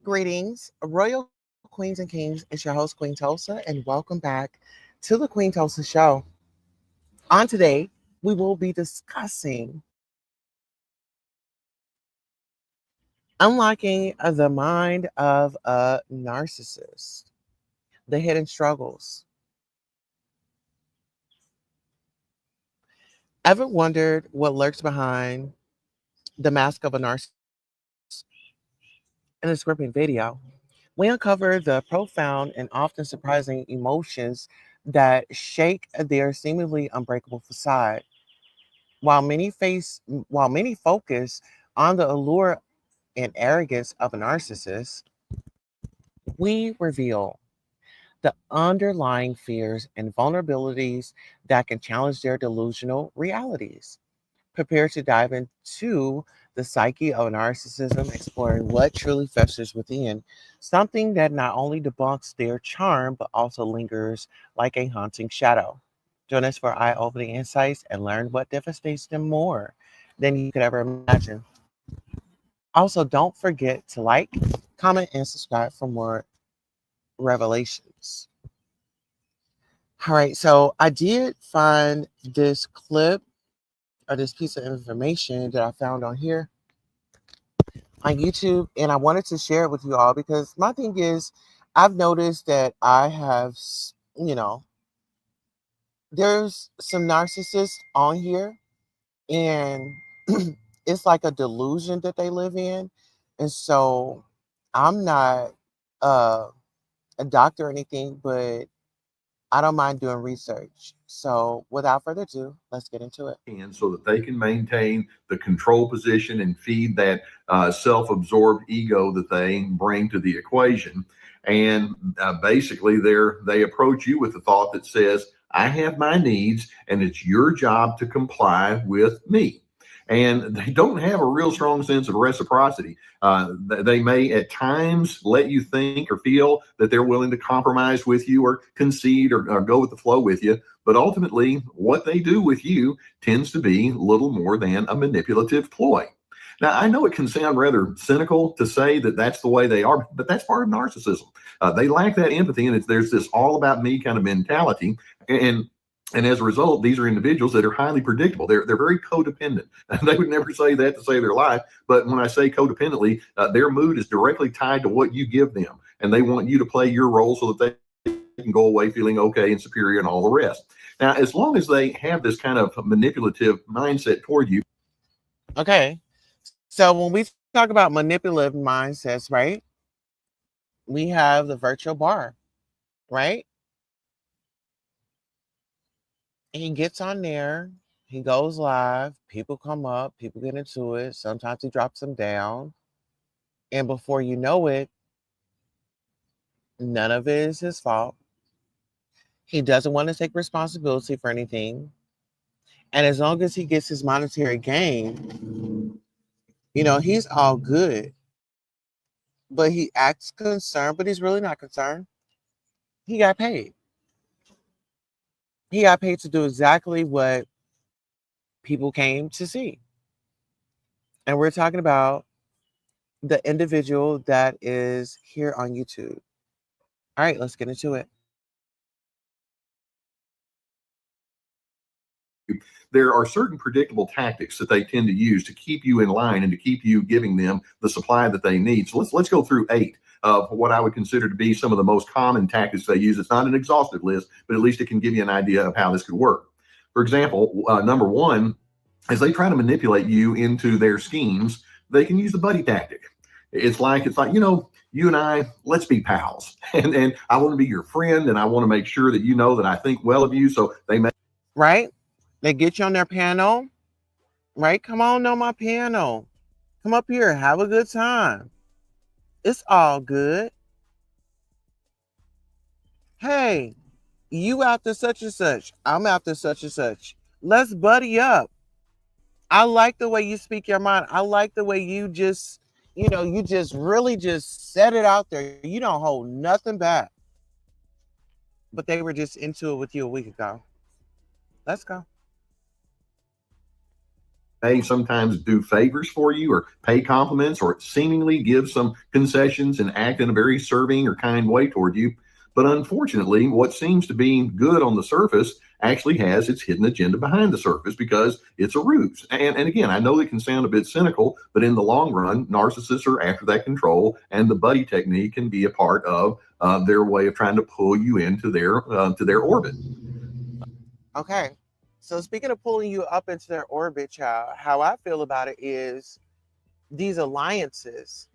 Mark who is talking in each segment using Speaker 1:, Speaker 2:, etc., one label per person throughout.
Speaker 1: Greetings, Royal Queens and Kings. It's your host, Queen Tulsa, and welcome back to the Queen Tulsa Show. On today, we will be discussing unlocking the mind of a narcissist, the hidden struggles. Ever wondered what lurks behind the mask of a narcissist? In this gripping video, we uncover the profound and often surprising emotions that shake their seemingly unbreakable facade. While many focus on the allure and arrogance of a narcissist, we reveal the underlying fears and vulnerabilities that can challenge their delusional realities. Prepare to dive into the psyche of narcissism, exploring what truly festers within, something that not only debunks their charm but also lingers like a haunting shadow. Join us for eye opening insights and learn what devastates them more than you could ever imagine. Also, don't forget to like, comment, and subscribe for more revelations. All right, so I did find this clip or this piece of information that I found on here on YouTube, and I wanted to share it with you all because my thing is, I've noticed that I have, there's some narcissists on here, and it's like a delusion that they live in. And so I'm not uh, a doctor or anything, but I don't mind doing research. So without further ado, let's get into it.
Speaker 2: And so that they can maintain the control position and feed that self-absorbed ego that they bring to the equation. And basically, they approach you with the thought that says, "I have my needs, and it's your job to comply with me." And they don't have a real strong sense of reciprocity. They may at times let you think or feel that they're willing to compromise with you or concede or go with the flow with you. But ultimately, what they do with you tends to be little more than a manipulative ploy. Now, I know it can sound rather cynical to say that that's the way they are, but that's part of narcissism. They lack that empathy, and there's this all about me kind of mentality. And as a result, these are individuals that are highly predictable. They're very codependent. They would never say that to save their life. But when I say codependently, their mood is directly tied to what you give them. And they want you to play your role so that they can go away feeling okay and superior and all the rest. Now, as long as they have this kind of manipulative mindset toward you.
Speaker 1: Okay. So when we talk about manipulative mindsets, right? We have the virtual bar, right? He gets on there, he goes live, people come up, people get into it. Sometimes he drops them down. And before you know it, none of it is his fault. He doesn't want to take responsibility for anything. And as long as he gets his monetary gain, he's all good. But he acts concerned, but he's really not concerned. He got paid. He got paid to do exactly what people came to see. And we're talking about the individual that is here on YouTube. All right, let's get into it.
Speaker 2: There are certain predictable tactics that they tend to use to keep you in line and to keep you giving them the supply that they need. So let's go through 8 of what I would consider to be some of the most common tactics they use. It's not an exhaustive list, but at least it can give you an idea of how this could work. For example, number 1, as they try to manipulate you into their schemes, they can use the buddy tactic. It's like, you and I, let's be pals. And I want to be your friend, and I want to make sure that you know that I think well of you. So they may.
Speaker 1: Right? They get you on their panel, right? Come on my panel. Come up here, have a good time. It's all good. Hey, you after such and such. I'm after such and such. Let's buddy up. I like the way you speak your mind. I like the way you just, you just really just set it out there. You don't hold nothing back. But they were just into it with you a week ago. Let's go.
Speaker 2: may sometimes do favors for you or pay compliments or seemingly give some concessions and act in a very serving or kind way toward you. But unfortunately, what seems to be good on the surface actually has its hidden agenda behind the surface because it's a ruse. And again, I know it can sound a bit cynical, but in the long run, narcissists are after that control, and the buddy technique can be a part of their way of trying to pull you into their orbit.
Speaker 1: Okay. So speaking of pulling you up into their orbit, child, how I feel about it is these alliances.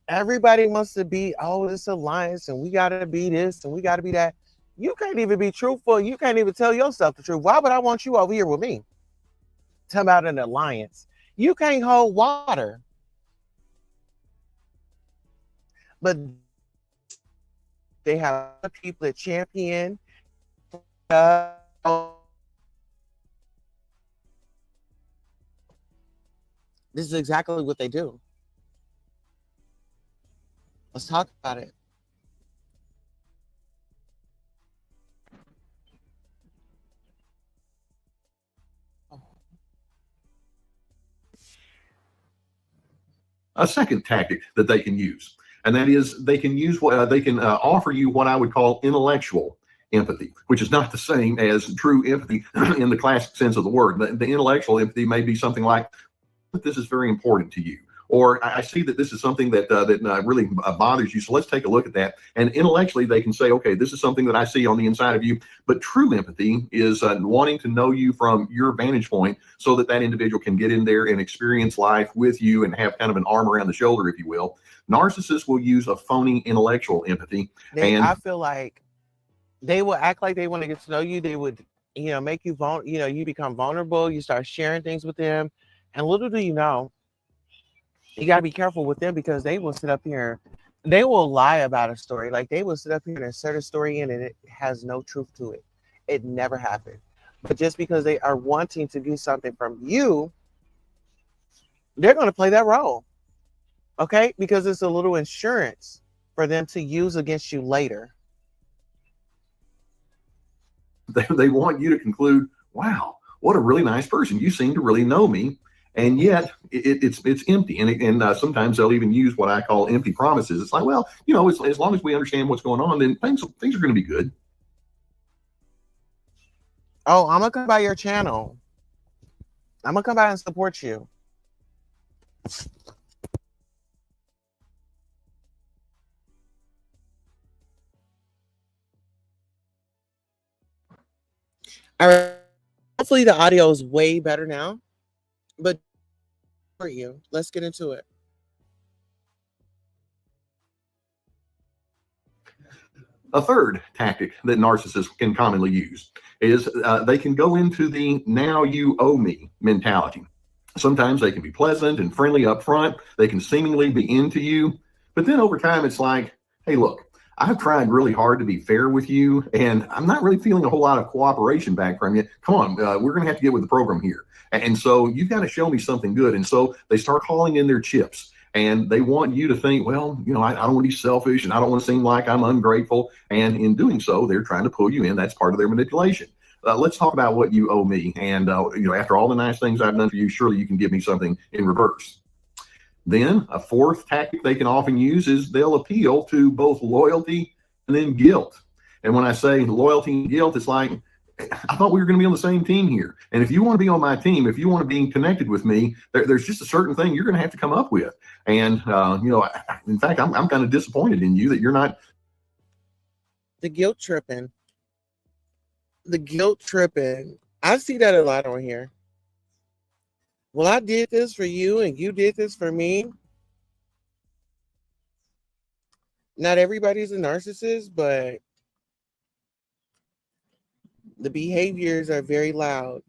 Speaker 1: Everybody wants to be, oh, this alliance, and we got to be this, and we got to be that. You can't even be truthful. You can't even tell yourself the truth. Why would I want you over here with me? Talk about an alliance. You can't hold water. But they have people that champion. This is exactly what they do. Let's talk about it.
Speaker 2: A second tactic that they can use, and that is they can use what they can offer you what I would call intellectual empathy, which is not the same as true empathy in the classic sense of the word. The intellectual empathy may be something like, this is very important to you, or I see that this is something that really bothers you, so let's take a look at that. And intellectually they can say, okay, this is something that I see on the inside of you. But true empathy is wanting to know you from your vantage point so that that individual can get in there and experience life with you and have kind of an arm around the shoulder, if you will. Narcissists will use a phony intellectual empathy.
Speaker 1: I feel like they will act like they want to get to know you. They would, make you you become vulnerable. You start sharing things with them. And little do you know, you got to be careful with them because they will sit up here. They will lie about a story. Like they will sit up here and insert a story in and it has no truth to it. It never happened. But just because they are wanting to do something from you, they're going to play that role. Okay? Because it's a little insurance for them to use against you later.
Speaker 2: They want you to conclude, wow, what a really nice person. You seem to really know me. And yet it's empty. And sometimes they'll even use what I call empty promises. It's like, well, as long as we understand what's going on, then things are going to be good.
Speaker 1: Oh, I'm going to come by your channel. I'm going to come by and support you. All right. Hopefully the audio is way better now. But for you, let's get into it.
Speaker 2: A third tactic that narcissists can commonly use is they can go into the now you owe me mentality. Sometimes they can be pleasant and friendly up front. They can seemingly be into you. But then over time, it's like, hey, look, I've tried really hard to be fair with you, and I'm not really feeling a whole lot of cooperation back from you. Come on, we're going to have to get with the program here. And so you've got to show me something good. And so they start calling in their chips. And they want you to think, well, I don't want to be selfish and I don't want to seem like I'm ungrateful. And in doing so, they're trying to pull you in. That's part of their manipulation. Let's talk about what you owe me. And, after all the nice things I've done for you, surely you can give me something in reverse. Then a fourth tactic they can often use is they'll appeal to both loyalty and then guilt. And when I say loyalty and guilt, it's like, I thought we were going to be on the same team here. And if you want to be on my team, if you want to be connected with me, there's just a certain thing you're going to have to come up with. And, in fact, I'm kind of disappointed in you that you're not.
Speaker 1: The guilt tripping. I see that a lot on here. Well, I did this for you and you did this for me. Not everybody's a narcissist, but the behaviors are very loud.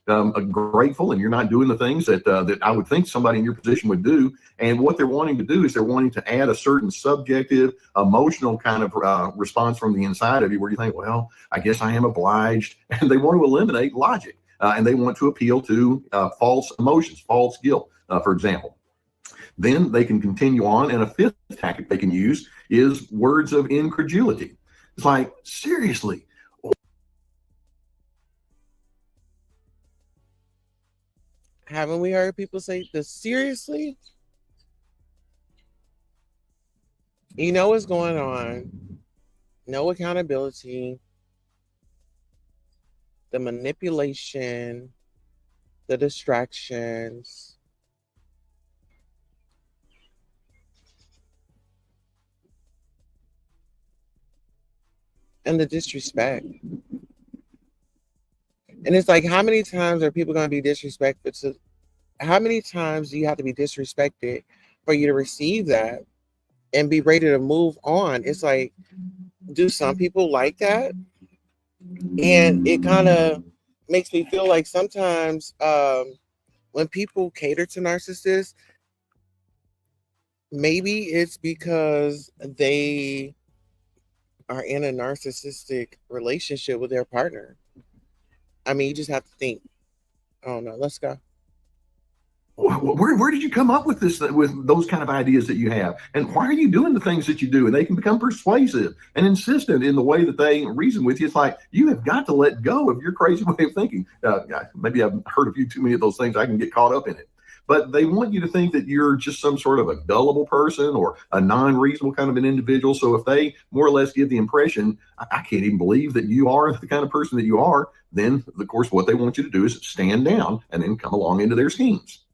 Speaker 2: Grateful, and you're not doing the things that I would think somebody in your position would do. And what they're wanting to do is they're wanting to add a certain subjective, emotional kind of response from the inside of you where you think, well, I guess I am obliged. And they want to eliminate logic. And they want to appeal to false emotions, false guilt, for example. Then they can continue on. And a fifth tactic they can use is words of incredulity. It's like, seriously,
Speaker 1: Haven't we heard people say this? Seriously? You know what's going on. No accountability, the manipulation, the distractions. And the disrespect. And it's like, how many times are people going to be disrespectful to? How many times do you have to be disrespected for you to receive that and be ready to move on? It's like, do some people like that? And it kind of makes me feel like sometimes when people cater to narcissists, maybe it's because they are in a narcissistic relationship with their partner. I mean, you just have to think. I don't know. Let's go.
Speaker 2: Where did you come up with this, with those kind of ideas that you have, and why are you doing the things that you do? And they can become persuasive and insistent in the way that they reason with you. It's like, you have got to let go of your crazy way of thinking. Maybe I've heard of you too many of those things. I can get caught up in it. But they want you to think that you're just some sort of a gullible person or a non-reasonable kind of an individual. So if they more or less give the impression, I can't even believe that you are the kind of person that you are, then of course what they want you to do is stand down and then come along into their schemes.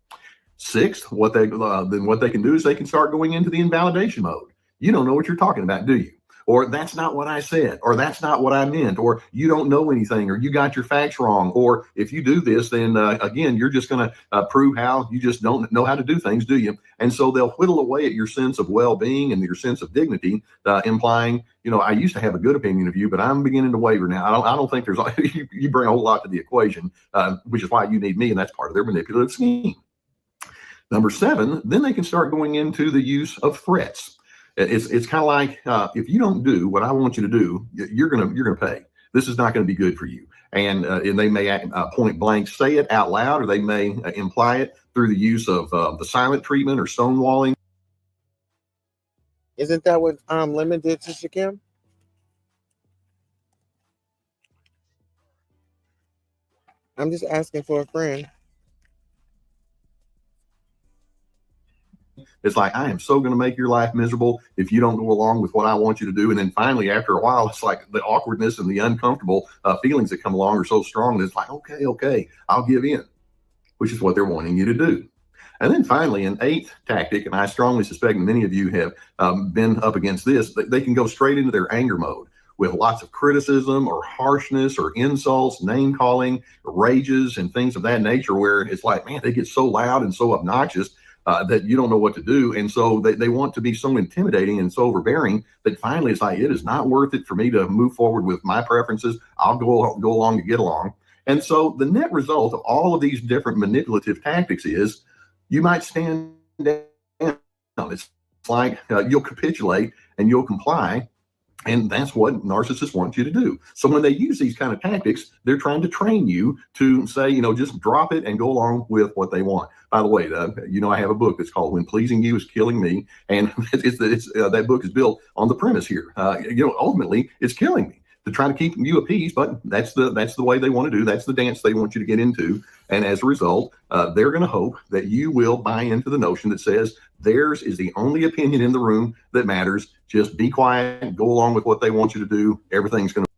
Speaker 2: Sixth, what they can do is they can start going into the invalidation mode. You don't know what you're talking about, do you? Or that's not what I said, or that's not what I meant, or you don't know anything, or you got your facts wrong, or if you do this, then again, you're just going to prove how you just don't know how to do things, do you? And so they'll whittle away at your sense of well-being and your sense of dignity, implying, I used to have a good opinion of you, but I'm beginning to waver now. I don't think there's you bring a whole lot to the equation, which is why you need me, and that's part of their manipulative scheme. Number 7, then they can start going into the use of threats. It's kind of like, if you don't do what I want you to do, you're gonna pay. This is not going to be good for you. And they may point blank say it out loud, or they may imply it through the use of the silent treatment or stonewalling.
Speaker 1: Isn't that what Lemon did to Shakim? I'm just asking for a friend.
Speaker 2: It's like, I am so going to make your life miserable if you don't go along with what I want you to do. And then finally, after a while, it's like the awkwardness and the uncomfortable feelings that come along are so strong that it's like, okay, I'll give in, which is what they're wanting you to do. And then finally, an 8th tactic, and I strongly suspect many of you have been up against this, they can go straight into their anger mode with lots of criticism or harshness or insults, name calling, rages, and things of that nature, where it's like, man, they get so loud and so obnoxious that you don't know what to do. And so they want to be so intimidating and so overbearing that finally it's like, it is not worth it for me to move forward with my preferences. I'll go along to get along. And so the net result of all of these different manipulative tactics is you might stand down. It's like you'll capitulate and you'll comply. And that's what narcissists want you to do. So when they use these kind of tactics, they're trying to train you to say, just drop it and go along with what they want. By the way, I have a book that's called "When Pleasing You Is Killing Me," and that book is built on the premise here. Ultimately, it's killing me to try to keep you appeased, but that's the way they want to do. That's the dance they want you to get into. And as a result, they're going to hope that you will buy into the notion that says theirs is the only opinion in the room that matters. Just be quiet and go along with what they want you to do. Everything's going to